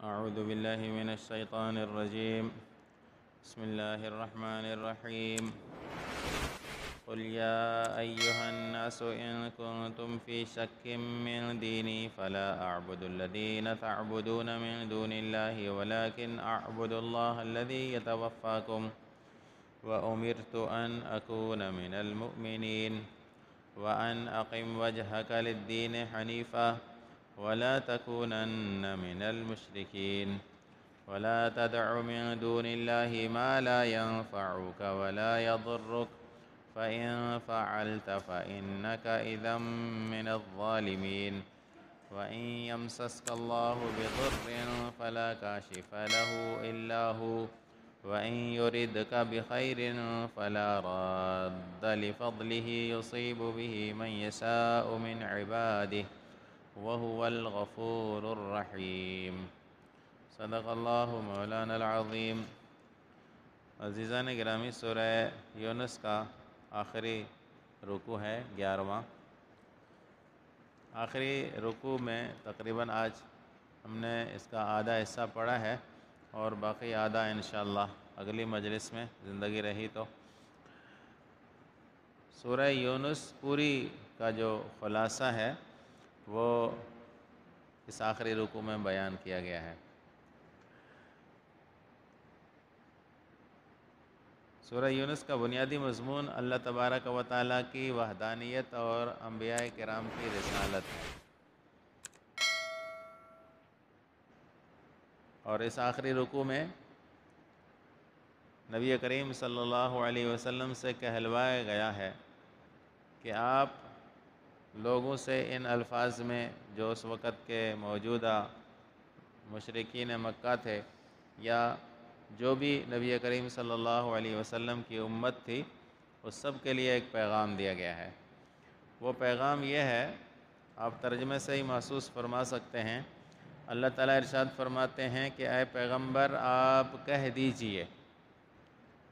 أعوذ بالله من الشيطان الرجيم. بسم الله الرحمن الرحيم. قل يا أيها الناس إن كنتم في شك من ديني فلا أعبد الذين تعبدون من دون الله ولكن أعبد الله الذي يتوفاكم وأمرت أن أكون من المؤمنين وأن أقم وجهك للدين حنيفا ولا تكونن من المشركين ولا تدع من دون الله ما لا ينفعك ولا يضرك فإن فعلت فإنك إذا من الظالمين وإن يمسسك الله بضر فلا كاشف له إلا هو وإن يردك بخير فلا راد لفضله يصيب به من يشاء من عباده وهو الغفور الرحیم. صدق اللہ مولانا العظیم. عزیزان گرامی، سورہ یونس کا آخری رکوع ہے 11واں. آخری رکوع میں تقریباً آج ہم نے اس کا آدھا حصہ پڑھا ہے اور باقی آدھا انشاءاللہ اگلی مجلس میں زندگی رہی تو. سورہ یونس پوری کا جو خلاصہ ہے وہ اس آخری رکوع میں بیان کیا گیا ہے. سورہ یونس کا بنیادی مضمون اللہ تبارک و تعالیٰ کی وحدانیت اور انبیاء کرام کی رسالت ہے. اور اس آخری رکوع میں نبی کریم صلی اللہ علیہ وسلم سے کہلوایا گیا ہے کہ آپ لوگوں سے ان الفاظ میں جو اس وقت کے موجودہ مشرکین مکہ تھے یا جو بھی نبی کریم صلی اللہ علیہ وسلم کی امت تھی، اس سب کے لیے ایک پیغام دیا گیا ہے. وہ پیغام یہ ہے، آپ ترجمے سے ہی محسوس فرما سکتے ہیں. اللہ تعالیٰ ارشاد فرماتے ہیں کہ اے پیغمبر آپ کہہ دیجئے،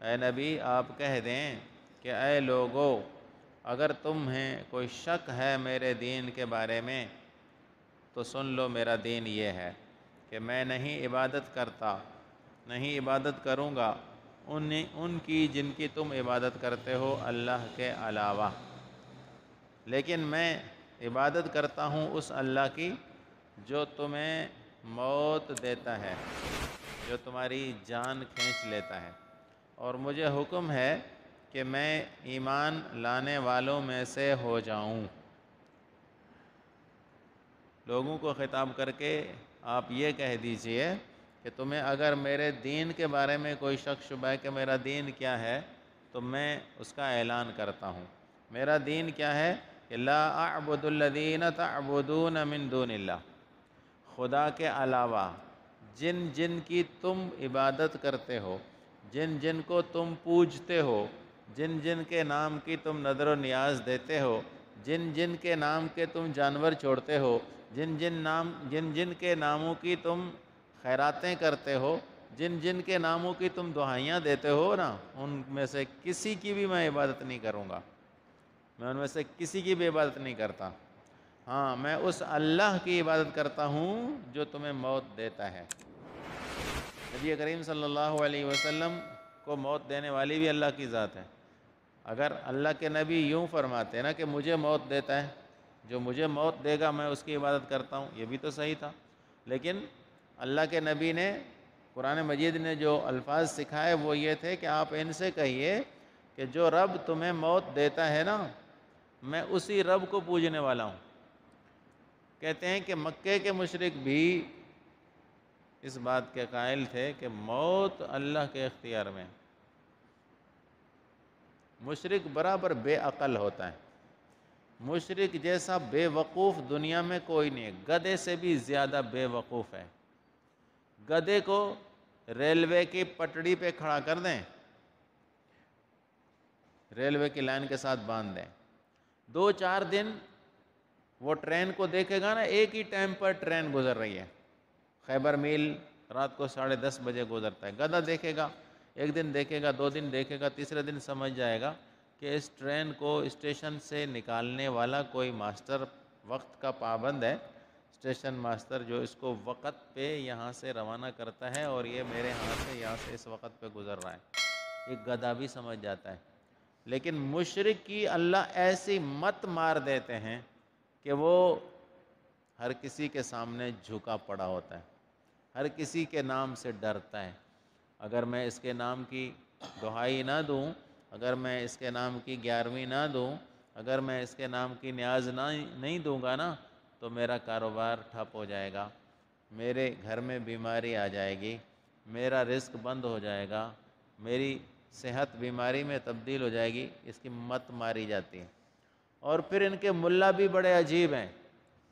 اے نبی آپ کہہ دیں کہ اے لوگو، اگر تمہیں کوئی شک ہے میرے دین کے بارے میں تو سن لو، میرا دین یہ ہے کہ میں نہیں عبادت کرتا، نہیں عبادت کروں گا ان کی جن کی تم عبادت کرتے ہو اللہ کے علاوہ، لیکن میں عبادت کرتا ہوں اس اللہ کی جو تمہیں موت دیتا ہے، جو تمہاری جان کھینچ لیتا ہے، اور مجھے حکم ہے کہ میں ایمان لانے والوں میں سے ہو جاؤں. لوگوں کو خطاب کر کے آپ یہ کہہ دیجئے کہ تمہیں اگر میرے دین کے بارے میں کوئی شک شبہ ہے کہ میرا دین کیا ہے تو میں اس کا اعلان کرتا ہوں. میرا دین کیا ہے کہ لا اعبد الذین تعبدون من دون اللہ، خدا کے علاوہ جن جن کی تم عبادت کرتے ہو، جن جن کو تم پوجتے ہو، جن جن کے نام کی تم نظر و نیاز دیتے ہو، جن جن کے نام کے تم جانور چھوڑتے ہو، جن جن کے ناموں کی تم خیراتیں کرتے ہو، جن جن کے ناموں کی تم دعائیاں دیتے ہو نا، ان میں سے کسی کی بھی میں عبادت نہیں کروں گا. میں ان میں سے کسی کی بھی عبادت نہیں کرتا. ہاں، میں اس اللہ کی عبادت کرتا ہوں جو تمہیں موت دیتا ہے. نبی کریم صلی اللہ علیہ وسلم کو موت دینے والی بھی اللہ کی ذات ہے. اگر اللہ کے نبی یوں فرماتے نا کہ مجھے موت دیتا ہے، جو مجھے موت دے گا میں اس کی عبادت کرتا ہوں، یہ بھی تو صحیح تھا. لیکن اللہ کے نبی نے، قرآن مجید نے جو الفاظ سکھائے وہ یہ تھے کہ آپ ان سے کہیے کہ جو رب تمہیں موت دیتا ہے نا، میں اسی رب کو پوجنے والا ہوں. کہتے ہیں کہ مکے کے مشرک بھی اس بات کے قائل تھے کہ موت اللہ کے اختیار میں. مشرک برابر بے عقل ہوتا ہے. مشرک جیسا بے وقوف دنیا میں کوئی نہیں ہے. گدھے سے بھی زیادہ بے وقوف ہے. گدھے کو ریلوے کی پٹڑی پہ کھڑا کر دیں، ریلوے کی لائن کے ساتھ باندھ دیں، 2-4 دن وہ ٹرین کو دیکھے گا نا، ایک ہی ٹائم پر ٹرین گزر رہی ہے. خیبر میل رات کو 10:30 بجے گزرتا ہے. گدھا دیکھے گا، 1 دن دیکھے گا، 2 دن دیکھے گا، تیسرے دن سمجھ جائے گا کہ اس ٹرین کو اسٹیشن سے نکالنے والا کوئی ماسٹر وقت کا پابند ہے. اسٹیشن ماسٹر جو اس کو وقت پہ یہاں سے روانہ کرتا ہے اور یہ میرے ہاتھ سے یہاں سے اس وقت پہ گزر رہا ہے، ایک گدھا بھی سمجھ جاتا ہے۔ لیکن مشرک کی اللہ ایسی مت مار دیتے ہیں کہ وہ ہر کسی کے سامنے جھکا پڑا ہوتا ہے، ہر کسی کے نام سے ڈرتا ہے۔ اگر میں اس کے نام کی دہائی نہ دوں، اگر میں اس کے نام کی 11ویں نہ دوں، اگر میں اس کے نام کی نیاز نہیں دوں گا نا، تو میرا کاروبار ٹھپ ہو جائے گا، میرے گھر میں بیماری آ جائے گی، میرا رزق بند ہو جائے گا، میری صحت بیماری میں تبدیل ہو جائے گی، اس کی مت ماری جاتی ہے۔ اور پھر ان کے ملا بھی بڑے عجیب ہیں۔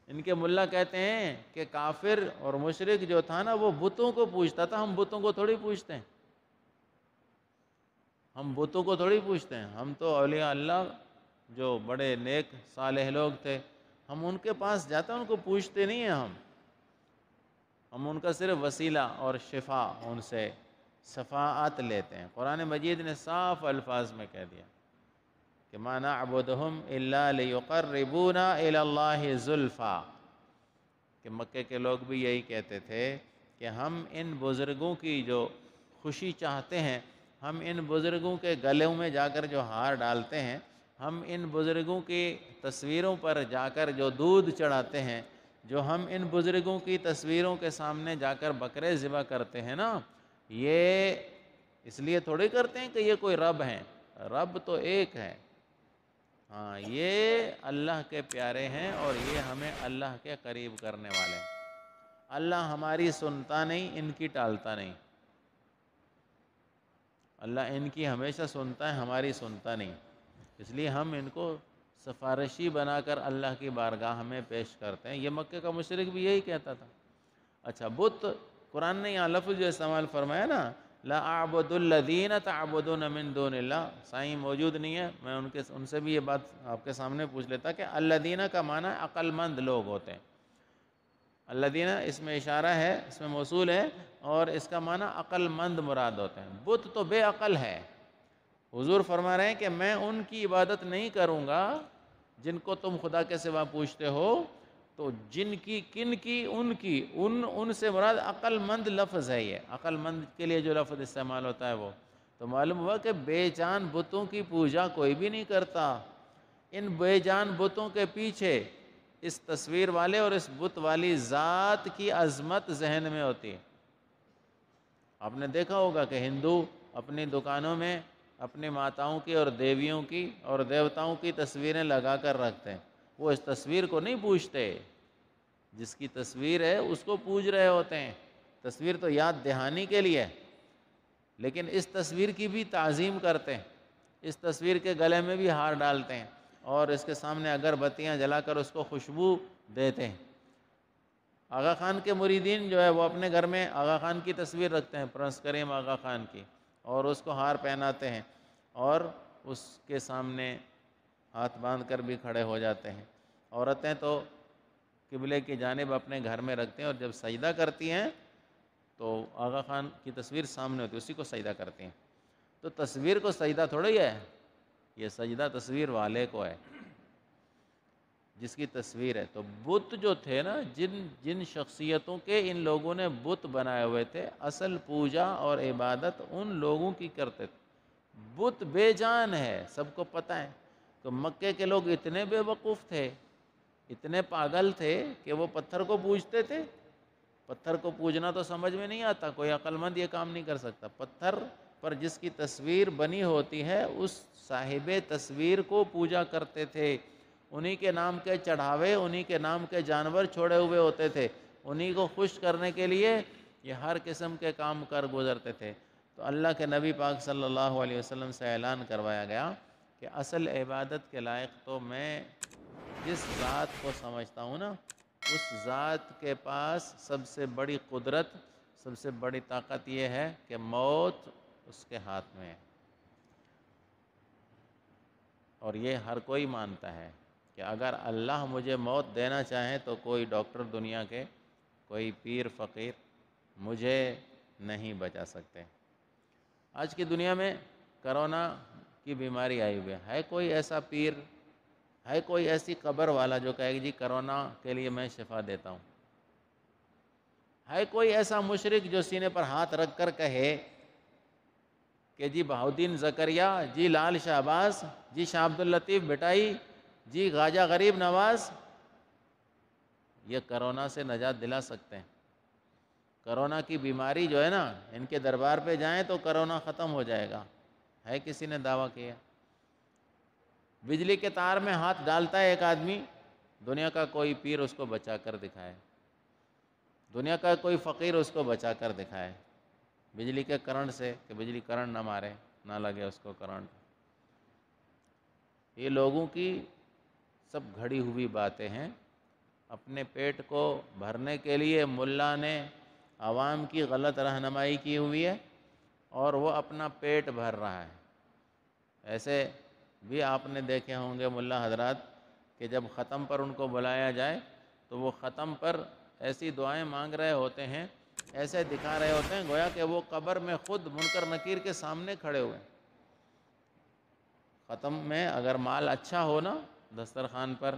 ان کے ملا کہتے ہیں کہ کافر اور مشرک جو تھا نا وہ بتوں کو پوجتا تھا، ہم بتوں کو تھوڑی پوجتے ہیں، ہم بتوں کو تھوڑی پوجتے ہیں، ہم تو اولیاء اللہ جو بڑے نیک صالح لوگ تھے ہم ان کے پاس جاتے ہیں، ان کو پوجتے نہیں ہیں، ہم ان کا صرف وسیلہ اور شفا ان سے شفاعت لیتے ہیں۔ قرآن مجید نے صاف الفاظ میں کہہ دیا کہ مَا نَعْبُدُهُمْ إِلَّا لِيُقَرِّبُونَا إِلَى اللَّهِ زُلْفَىٰ، کہ مکے کے لوگ بھی یہی کہتے تھے کہ ہم ان بزرگوں کی جو خوشی چاہتے ہیں، ہم ان بزرگوں کے گلوں میں جا کر جو ہار ڈالتے ہیں، ہم ان بزرگوں کی تصویروں پر جا کر جو دودھ چڑھاتے ہیں، جو ہم ان بزرگوں کی تصویروں کے سامنے جا کر بکرے ذبح کرتے ہیں نا، یہ اس لیے تھوڑی کرتے ہیں کہ یہ کوئی رب ہیں، رب تو ایک ہے، ہاں یہ اللہ کے پیارے ہیں اور یہ ہمیں اللہ کے قریب کرنے والے ہیں۔ اللہ ہماری سنتا نہیں، ان کی ٹالتا نہیں، اللہ ان کی ہمیشہ سنتا ہے، ہماری سنتا نہیں، اس لیے ہم ان کو سفارشی بنا کر اللہ کی بارگاہ میں پیش کرتے ہیں۔ یہ مکے کا مشرک بھی یہی کہتا تھا۔ اچھا بت، قرآن نے یہاں لفظ جو استعمال فرمایا نا، لا اعبد الذین تعبدون من دون اللہ، سائیں موجود نہیں ہے، میں ان سے بھی یہ بات آپ کے سامنے پوچھ لیتا کہ الذین کا معنی عقل مند لوگ ہوتے ہیں۔ الذین اس میں اشارہ ہے، اس میں موصول ہے، اور اس کا معنی عقل مند مراد ہوتے ہیں۔ بت تو بے عقل ہے۔ حضور فرما رہے ہیں کہ میں ان کی عبادت نہیں کروں گا جن کو تم خدا کے سوا پوچھتے ہو، تو جن کی کن کی ان سے مراد عقل مند لفظ ہے۔ یہ عقل مند کے لیے جو لفظ استعمال ہوتا ہے وہ تو معلوم ہوا کہ بے جان بتوں کی پوجا کوئی بھی نہیں کرتا۔ ان بے جان بتوں کے پیچھے اس تصویر والے اور اس بت والی ذات کی عظمت ذہن میں ہوتی ہے۔ آپ نے دیکھا ہوگا کہ ہندو اپنی دکانوں میں اپنی ماتاؤں کی اور دیویوں کی اور دیوتاؤں کی تصویریں لگا کر رکھتے ہیں، وہ اس تصویر کو نہیں پوجتے، جس کی تصویر ہے اس کو پوج رہے ہوتے ہیں۔ تصویر تو یاد دہانی کے لیے، لیکن اس تصویر کی بھی تعظیم کرتے ہیں، اس تصویر کے گلے میں بھی ہار ڈالتے ہیں اور اس کے سامنے اگربتیاں جلا کر اس کو خوشبو دیتے ہیں۔ آغا خان کے مریدین جو ہے وہ اپنے گھر میں آغا خان کی تصویر رکھتے ہیں، پرنس کریم آغا خان کی، اور اس کو ہار پہناتے ہیں اور اس کے سامنے ہاتھ باندھ کر بھی کھڑے ہو جاتے ہیں۔ عورتیں تو قبلے کی جانب اپنے گھر میں رکھتے ہیں اور جب سجدہ کرتی ہیں تو آغا خان کی تصویر سامنے ہوتی ہے، اسی کو سجدہ کرتی ہیں۔ تو تصویر کو سجدہ تھوڑی ہے، یہ سجدہ تصویر والے کو ہے جس کی تصویر ہے۔ تو بت جو تھے نا، جن شخصیتوں کے ان لوگوں نے بت بنائے ہوئے تھے، اصل پوجا اور عبادت ان لوگوں کی کرتے تھے۔ بت بے جان ہے، سب کو پتہ ہے۔ تو مکے کے لوگ اتنے بے وقوف تھے، اتنے پاگل تھے کہ وہ پتھر کو پوجتے تھے۔ پتھر کو پوجنا تو سمجھ میں نہیں آتا، کوئی عقل مند یہ کام نہیں کر سکتا۔ پتھر پر جس کی تصویر بنی ہوتی ہے اس صاحب تصویر کو پوجا کرتے تھے، انہی کے نام کے چڑھاوے، انہی کے نام کے جانور چھوڑے ہوئے ہوتے تھے، انہی کو خوش کرنے کے لیے یہ ہر قسم کے کام کر گزرتے تھے۔ تو اللہ کے نبی پاک صلی اللہ علیہ وسلم سے اعلان کروایا گیا کہ اصل عبادت کے لائق تو میں جس ذات کو سمجھتا ہوں نا، اس ذات کے پاس سب سے بڑی قدرت، سب سے بڑی طاقت یہ ہے کہ موت اس کے ہاتھ میں ہے۔ اور یہ ہر کوئی مانتا ہے کہ اگر اللہ مجھے موت دینا چاہے تو کوئی ڈاکٹر دنیا کے، کوئی پیر فقیر مجھے نہیں بچا سکتے۔ آج کی دنیا میں کرونا کی بیماری آئی ہوئی ہے کوئی ایسا پیر، ہے کوئی ایسی قبر والا جو کہے گی جی کرونا کے لیے میں شفا دیتا ہوں؟ ہے کوئی ایسا مشرک جو سینے پر ہاتھ رکھ کر کہے کہ جی بہاؤدین زکریا، جی لال شہباز، جی شاہ عبداللطیف بٹائی، جی خواجہ غریب نواز یہ کرونا سے نجات دلا سکتے ہیں؟ کرونا کی بیماری جو ہے نا، ان کے دربار پہ جائیں تو کرونا ختم ہو جائے گا، ہے کسی نے دعویٰ کیا؟ بجلی کے تار میں ہاتھ ڈالتا ہے ایک آدمی، دنیا کا کوئی پیر اس کو بچا کر دکھائے، دنیا کا کوئی فقیر اس کو بچا کر دکھائے بجلی کے کرنٹ سے، کہ بجلی کرنٹ نہ مارے، نہ لگے اس کو کرنٹ۔ یہ لوگوں کی سب گھڑی ہوئی باتیں ہیں۔ اپنے پیٹ کو بھرنے کے لیے ملا نے عوام کی غلط رہنمائی کی ہوئی ہے اور وہ اپنا پیٹ بھر رہا ہے۔ ایسے بھی آپ نے دیکھے ہوں گے ملا حضرات کہ جب ختم پر ان کو بلایا جائے تو وہ ختم پر ایسی دعائیں مانگ رہے ہوتے ہیں، ایسے دکھا رہے ہوتے ہیں گویا کہ وہ قبر میں خود منکر نکیر کے سامنے کھڑے ہوئے ہیں۔ ختم میں اگر مال اچھا ہو نا، دسترخوان پر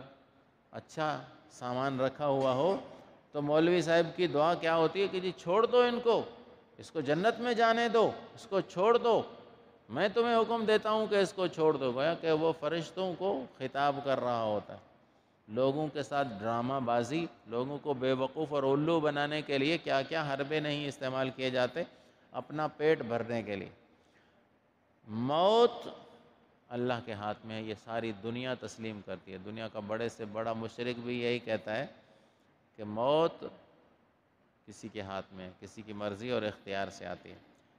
اچھا سامان رکھا ہوا ہو تو مولوی صاحب کی دعا کیا ہوتی ہے کہ جی چھوڑ دو ان کو، اس کو جنت میں جانے دو، اس کو چھوڑ دو، میں تمہیں حکم دیتا ہوں کہ اس کو چھوڑ دو۔ گویا کہ وہ فرشتوں کو خطاب کر رہا ہوتا ہے۔ لوگوں کے ساتھ ڈرامہ بازی، لوگوں کو بے وقوف اور الو بنانے کے لیے کیا کیا حربے نہیں استعمال کیے جاتے اپنا پیٹ بھرنے کے لیے۔ موت اللہ کے ہاتھ میں ہے، یہ ساری دنیا تسلیم کرتی ہے۔ دنیا کا بڑے سے بڑا مشرک بھی یہی کہتا ہے کہ موت کسی کے ہاتھ میں، کسی کی مرضی اور اختیار سے آتی ہے۔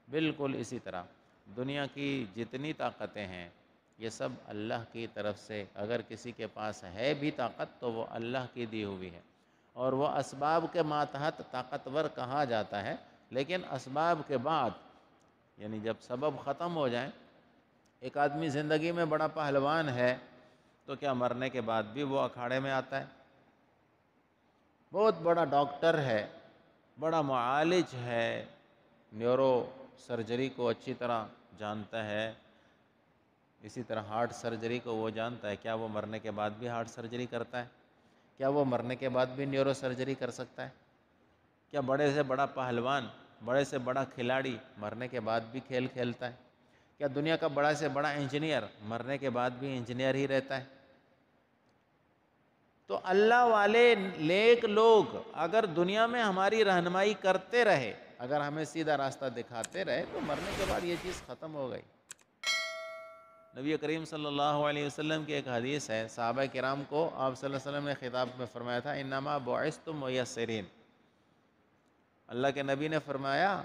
بالکل اسی طرح دنیا کی جتنی طاقتیں ہیں یہ سب اللہ کی طرف سے، اگر کسی کے پاس ہے بھی طاقت تو وہ اللہ کی دی ہوئی ہے، اور وہ اسباب کے ماتحت طاقتور کہا جاتا ہے، لیکن اسباب کے بعد، یعنی جب سبب ختم ہو جائیں، ایک آدمی زندگی میں بڑا پہلوان ہے تو کیا مرنے کے بعد بھی وہ اکھاڑے میں آتا ہے؟ بہت بڑا ڈاکٹر ہے، بڑا معالج ہے، نیورو سرجری کو اچھی طرح جانتا ہے، اسی طرح ہارٹ سرجری کو وہ جانتا ہے، کیا وہ مرنے کے بعد بھی ہارٹ سرجری کرتا ہے؟ کیا وہ مرنے کے بعد بھی نیورو سرجری کر سکتا ہے؟ کیا بڑے سے بڑا پہلوان، بڑے سے بڑا کھلاڑی مرنے کے بعد بھی کھیل کھیلتا ہے؟ کیا دنیا کا بڑا سے بڑا انجینئر مرنے کے بعد بھی انجینئر ہی رہتا ہے؟ تو اللہ والے نیک لوگ اگر دنیا میں ہماری رہنمائی کرتے رہے، اگر ہمیں سیدھا راستہ دکھاتے رہے، تو مرنے کے بعد یہ چیز ختم ہو گئی۔ نبی کریم صلی اللہ علیہ وسلم کی ایک حدیث ہے، صحابہ کرام کو آپ صلی اللہ علیہ وسلم نے خطاب میں فرمایا تھا انما بعثتم میسرین۔ اللہ کے نبی نے فرمایا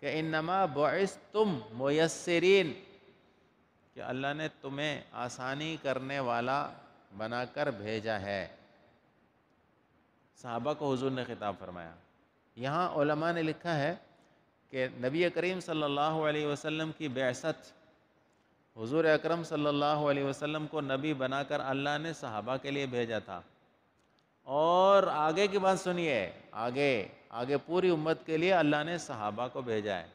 کہ انما بعثتم میسرین، کہ اللہ نے تمہیں آسانی کرنے والا بنا کر بھیجا ہے۔ صحابہ کو حضور نے خطاب فرمایا۔ یہاں علماء نے لکھا ہے کہ نبی کریم صلی اللہ علیہ وسلم کی بعثت، حضور اکرم صلی اللہ علیہ وسلم کو نبی بنا کر اللہ نے صحابہ کے لیے بھیجا تھا، اور آگے کی بات سنیے، آگے پوری امت کے لیے اللہ نے صحابہ کو بھیجا ہے۔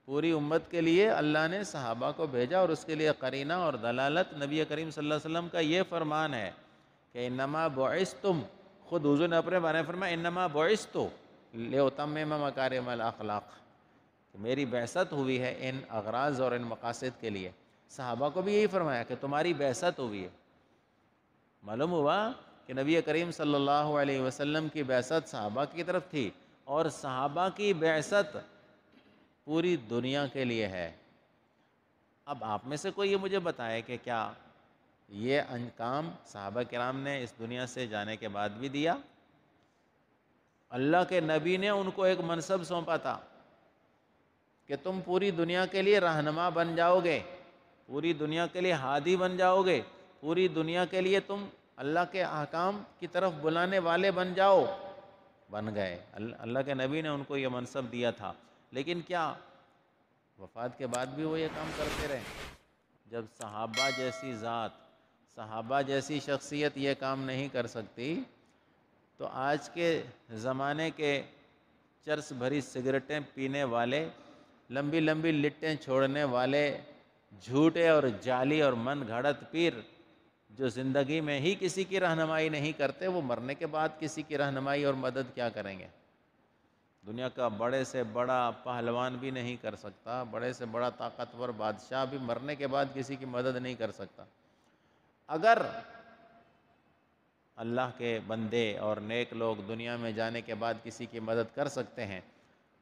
پوری امت کے لیے اللہ نے صحابہ کو بھیجا، اور اس کے لیے قرینہ اور دلالت نبی کریم صلی اللہ علیہ وسلم کا یہ فرمان ہے کہ انما بعثتم، خود حضور نے اپنے بارے میں فرمایا انما بعثت لأتمم مکارم الاخلاق، کہ میری بعثت ہوئی ہے ان اغراض اور ان مقاصد کے لیے۔ صحابہ کو بھی یہی فرمایا کہ تمہاری بعثت ہوئی ہے۔ معلوم ہوا کہ نبی کریم صلی اللہ علیہ وسلم کی بعثت صحابہ کی طرف تھی، اور صحابہ کی بعثت پوری دنیا کے لیے ہے۔ اب آپ میں سے کوئی یہ مجھے بتائے کہ کیا یہ کام صحابہ کرام نے اس دنیا سے جانے کے بعد بھی دیا؟ اللہ کے نبی نے ان کو ایک منصب سونپا تھا کہ تم پوری دنیا کے لیے رہنما بن جاؤ گے، پوری دنیا کے لیے ہادی بن جاؤ گے، پوری دنیا کے لیے تم اللہ کے احکام کی طرف بلانے والے بن جاؤ، بن گئے۔ اللہ کے نبی نے ان کو یہ منصب دیا تھا، لیکن کیا وفات کے بعد بھی وہ یہ کام کرتے رہے؟ جب صحابہ جیسی ذات، صحابہ جیسی شخصیت یہ کام نہیں کر سکتی، تو آج کے زمانے کے چرس بھری سگریٹیں پینے والے، لمبی لمبی لٹیں چھوڑنے والے، جھوٹے اور جعلی اور من گھڑت پیر جو زندگی میں ہی کسی کی رہنمائی نہیں کرتے، وہ مرنے کے بعد کسی کی رہنمائی اور مدد کیا کریں گے؟ دنیا کا بڑے سے بڑا پہلوان بھی نہیں کر سکتا، بڑے سے بڑا طاقتور بادشاہ بھی مرنے کے بعد کسی کی مدد نہیں کر سکتا۔ اگر اللہ کے بندے اور نیک لوگ دنیا میں جانے کے بعد کسی کی مدد کر سکتے ہیں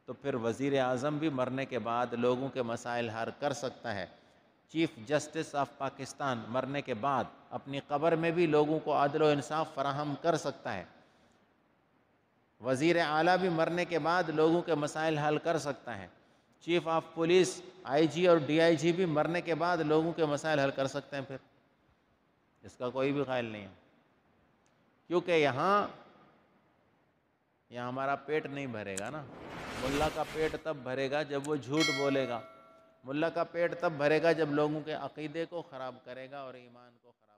تو پھر وزیر اعظم بھی مرنے کے بعد لوگوں کے مسائل حل کر سکتا ہے۔ چیف جسٹس آف پاکستان مرنے کے بعد اپنی قبر میں بھی لوگوں کو عدل و انصاف فراہم کر سکتا ہے۔ وزیر اعلیٰ بھی مرنے کے بعد لوگوں کے مسائل حل کر سکتا ہے۔ چیف آف پولیس، آئی جی اور ڈی آئی جی بھی مرنے کے بعد لوگوں کے مسائل حل کر سکتے ہیں۔ پھر اس کا کوئی بھی قائل نہیں ہے، کیونکہ یہاں ہمارا پیٹ نہیں بھرے گا نا۔ ملا کا پیٹ تب بھرے گا جب وہ جھوٹ بولے گا، ملا کا پیٹ تب بھرے گا جب لوگوں کے عقیدے کو خراب کرے گا اور ایمان کو خراب